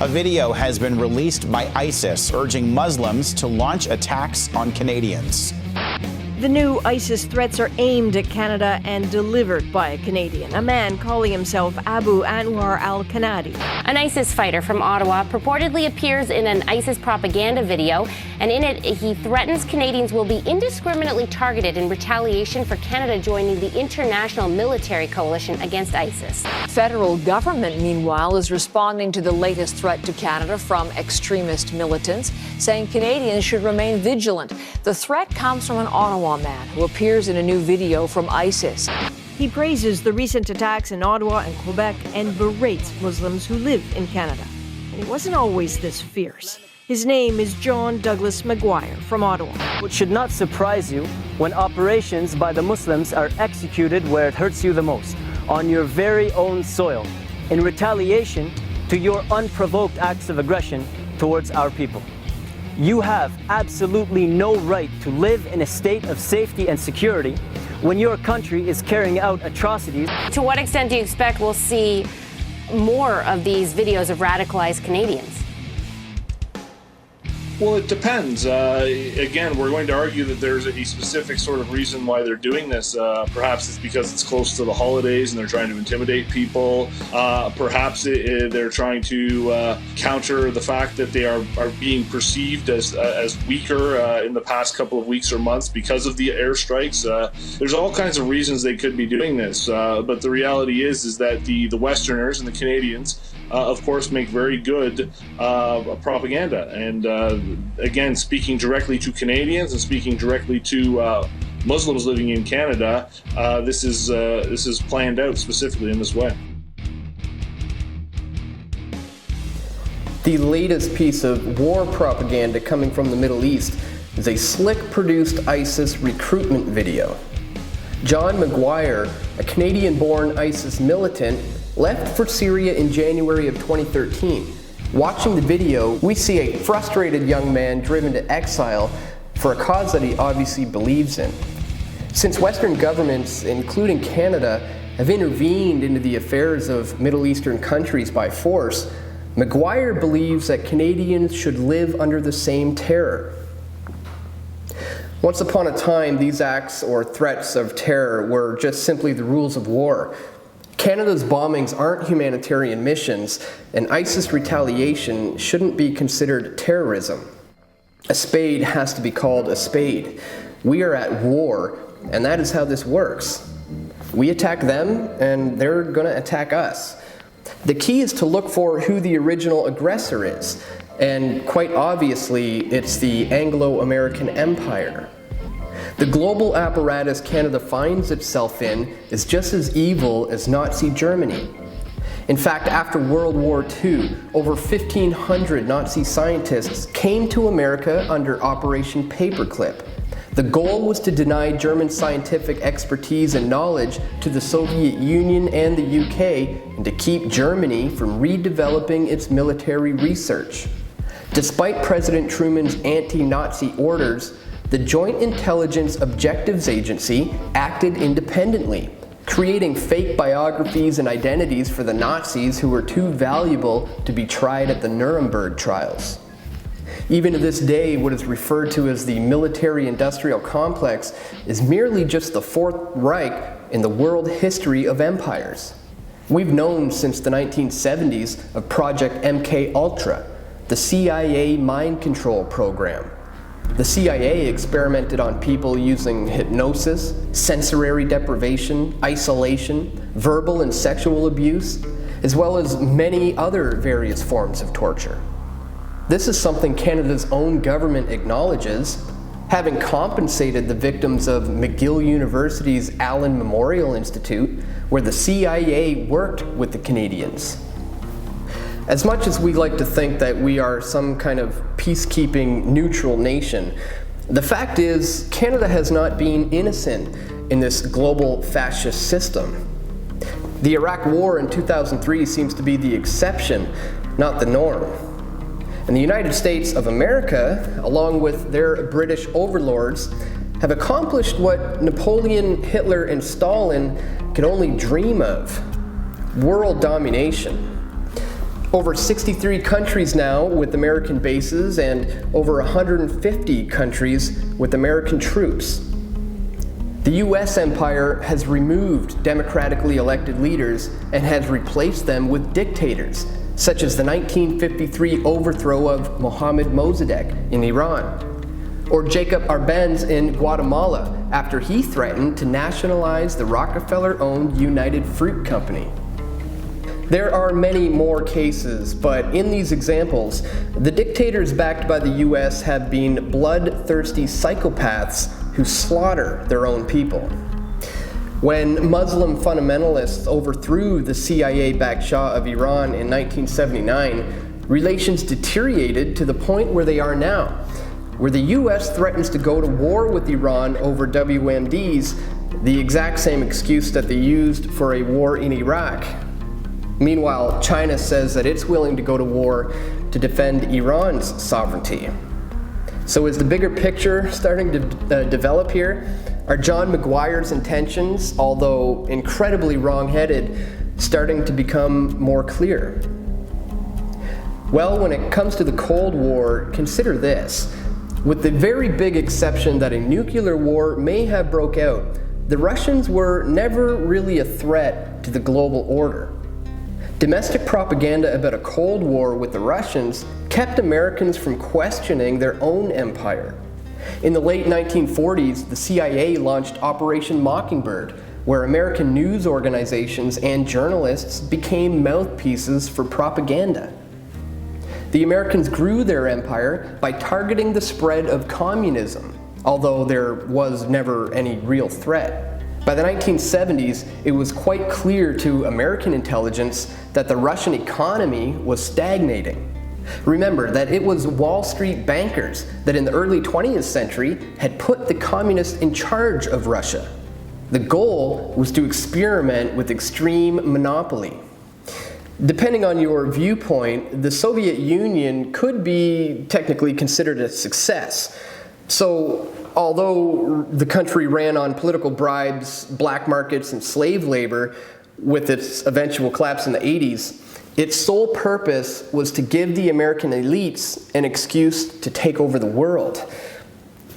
A video has been released by ISIS urging Muslims to launch attacks on Canadians. The new ISIS threats are aimed at Canada and delivered by a Canadian, a man calling himself Abu Anwar al-Canadi. An ISIS fighter from Ottawa purportedly appears in an ISIS propaganda video, and in it he threatens Canadians will be indiscriminately targeted in retaliation for Canada joining the international military coalition against ISIS. Federal government, meanwhile, is responding to the latest threat to Canada from extremist militants, saying Canadians should remain vigilant. The threat comes from an Ottawa man who appears in a new video from ISIS. He praises the recent attacks in Ottawa and Quebec and berates Muslims who live in Canada. And he wasn't always this fierce. His name is John Douglas Maguire from Ottawa. It should not surprise you when operations by the Muslims are executed where it hurts you the most, on your very own soil, in retaliation to your unprovoked acts of aggression towards our people. You have absolutely no right to live in a state of safety and security when your country is carrying out atrocities. To what extent do you expect we'll see more of these videos of radicalized Canadians? Well, it depends. Again, we're going to argue that there's a specific sort of reason why they're doing this. Perhaps it's because it's close to the holidays and they're trying to intimidate people. Perhaps they're trying to counter the fact that they are being perceived as weaker in the past couple of weeks or months because of the airstrikes. There's all kinds of reasons they could be doing this. But the reality is that the Westerners and the Canadians, of course, make very good propaganda. And again, speaking directly to Canadians and speaking directly to Muslims living in Canada, this is planned out specifically in this way. The latest piece of war propaganda coming from the Middle East is a slick-produced ISIS recruitment video. John Maguire, a Canadian-born ISIS militant, left for Syria in January of 2013. Watching the video, we see a frustrated young man driven to exile for a cause that he obviously believes in. Since Western governments, including Canada, have intervened into the affairs of Middle Eastern countries by force, Maguire believes that Canadians should live under the same terror. Once upon a time, these acts or threats of terror were just simply the rules of war. Canada's bombings aren't humanitarian missions, and ISIS retaliation shouldn't be considered terrorism. A spade has to be called a spade. We are at war, and that is how this works. We attack them, and they're gonna attack us. The key is to look for who the original aggressor is, and quite obviously, it's the Anglo-American Empire. The global apparatus Canada finds itself in is just as evil as Nazi Germany. In fact, after World War II, over 1,500 Nazi scientists came to America under Operation Paperclip. The goal was to deny German scientific expertise and knowledge to the Soviet Union and the UK, and to keep Germany from redeveloping its military research. Despite President Truman's anti-Nazi orders, the Joint Intelligence Objectives Agency acted independently, creating fake biographies and identities for the Nazis who were too valuable to be tried at the Nuremberg trials. Even to this day, what is referred to as the military-industrial complex is merely just the Fourth Reich in the world history of empires. We've known since the 1970s of Project MK-Ultra, the CIA mind control program. The CIA experimented on people using hypnosis, sensory deprivation, isolation, verbal and sexual abuse, as well as many other various forms of torture. This is something Canada's own government acknowledges, having compensated the victims of McGill University's Allen Memorial Institute, where the CIA worked with the Canadians. As much as we like to think that we are some kind of peacekeeping neutral nation, the fact is Canada has not been innocent in this global fascist system. The Iraq War in 2003 seems to be the exception, not the norm. And the United States of America, along with their British overlords, have accomplished what Napoleon, Hitler, and Stalin could only dream of: world domination. Over 63 countries now with American bases and over 150 countries with American troops. The U.S. empire has removed democratically elected leaders and has replaced them with dictators, such as the 1953 overthrow of Mohammad Mossadegh in Iran, or Jacob Arbenz in Guatemala after he threatened to nationalize the Rockefeller-owned United Fruit Company. There are many more cases, but in these examples, the dictators backed by the US have been bloodthirsty psychopaths who slaughter their own people. When Muslim fundamentalists overthrew the CIA-backed Shah of Iran in 1979, relations deteriorated to the point where they are now, where the US threatens to go to war with Iran over WMDs, the exact same excuse that they used for a war in Iraq. Meanwhile, China says that it's willing to go to war to defend Iran's sovereignty. So is the bigger picture starting to develop here? Are John Maguire's intentions, although incredibly wrong-headed, starting to become more clear? Well, when it comes to the Cold War, consider this. With the very big exception that a nuclear war may have broke out, the Russians were never really a threat to the global order. Domestic propaganda about a Cold War with the Russians kept Americans from questioning their own empire. In the late 1940s, the CIA launched Operation Mockingbird, where American news organizations and journalists became mouthpieces for propaganda. The Americans grew their empire by targeting the spread of communism, although there was never any real threat. By the 1970s, it was quite clear to American intelligence that the Russian economy was stagnating. Remember that it was Wall Street bankers that in the early 20th century had put the communists in charge of Russia. The goal was to experiment with extreme monopoly. Depending on your viewpoint, the Soviet Union could be technically considered a success. So, although the country ran on political bribes, black markets, and slave labor, with its eventual collapse in the 80s, its sole purpose was to give the American elites an excuse to take over the world.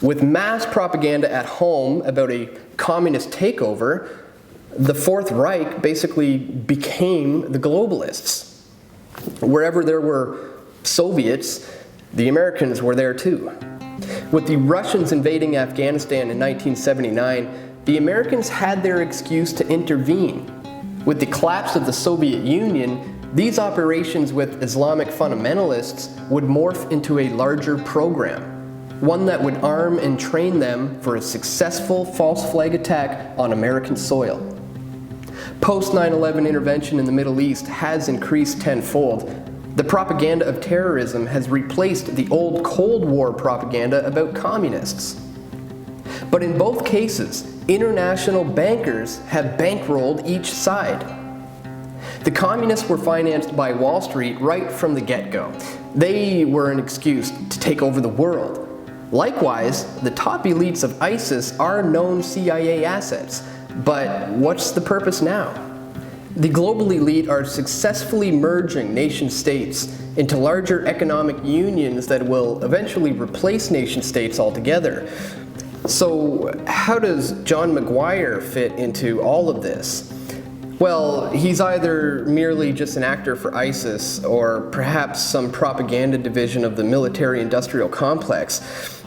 With mass propaganda at home about a communist takeover, the Fourth Reich basically became the globalists. Wherever there were Soviets, the Americans were there too. With the Russians invading Afghanistan in 1979, the Americans had their excuse to intervene. With the collapse of the Soviet Union, these operations with Islamic fundamentalists would morph into a larger program, one that would arm and train them for a successful false flag attack on American soil. Post 9/11 intervention in the Middle East has increased tenfold. The propaganda of terrorism has replaced the old Cold War propaganda about communists. But in both cases, international bankers have bankrolled each side. The communists were financed by Wall Street right from the get-go. They were an excuse to take over the world. Likewise, the top elites of ISIS are known CIA assets. But what's the purpose now? The global elite are successfully merging nation-states into larger economic unions that will eventually replace nation-states altogether. So how does John Maguire fit into all of this? Well, he's either merely just an actor for ISIS or perhaps some propaganda division of the military-industrial complex.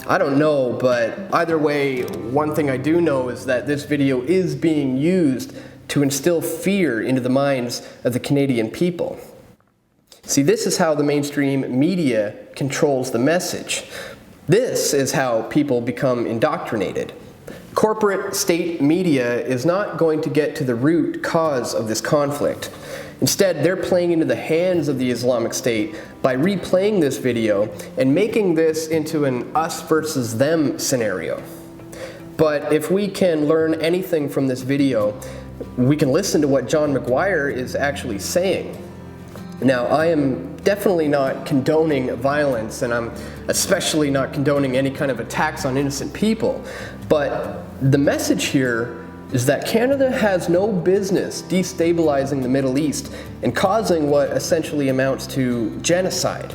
I don't know, but either way, one thing I do know is that this video is being used to instill fear into the minds of the Canadian people. See, this is how the mainstream media controls the message. This is how people become indoctrinated. Corporate state media is not going to get to the root cause of this conflict. Instead, they're playing into the hands of the Islamic State by replaying this video and making this into an us versus them scenario. But if we can learn anything from this video, we can listen to what John Maguire is actually saying. Now, I am definitely not condoning violence, and I'm especially not condoning any kind of attacks on innocent people, but the message here is that Canada has no business destabilizing the Middle East and causing what essentially amounts to genocide.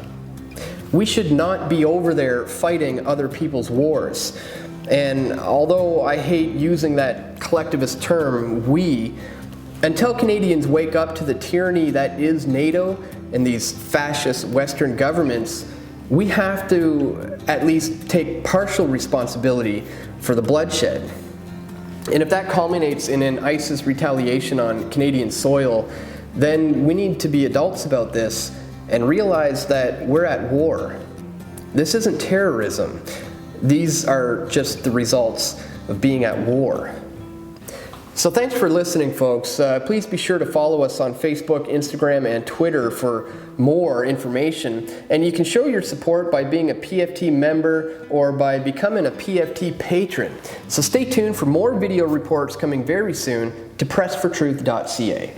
We should not be over there fighting other people's wars. And although I hate using that collectivist term, we, until Canadians wake up to the tyranny that is NATO and these fascist Western governments, we have to at least take partial responsibility for the bloodshed. And if that culminates in an ISIS retaliation on Canadian soil, then we need to be adults about this and realize that we're at war. This isn't terrorism. These are just the results of being at war. So thanks for listening, folks. Please be sure to follow us on Facebook, Instagram, and Twitter for more information. And you can show your support by being a PFT member or by becoming a PFT patron. So stay tuned for more video reports coming very soon to pressfortruth.ca.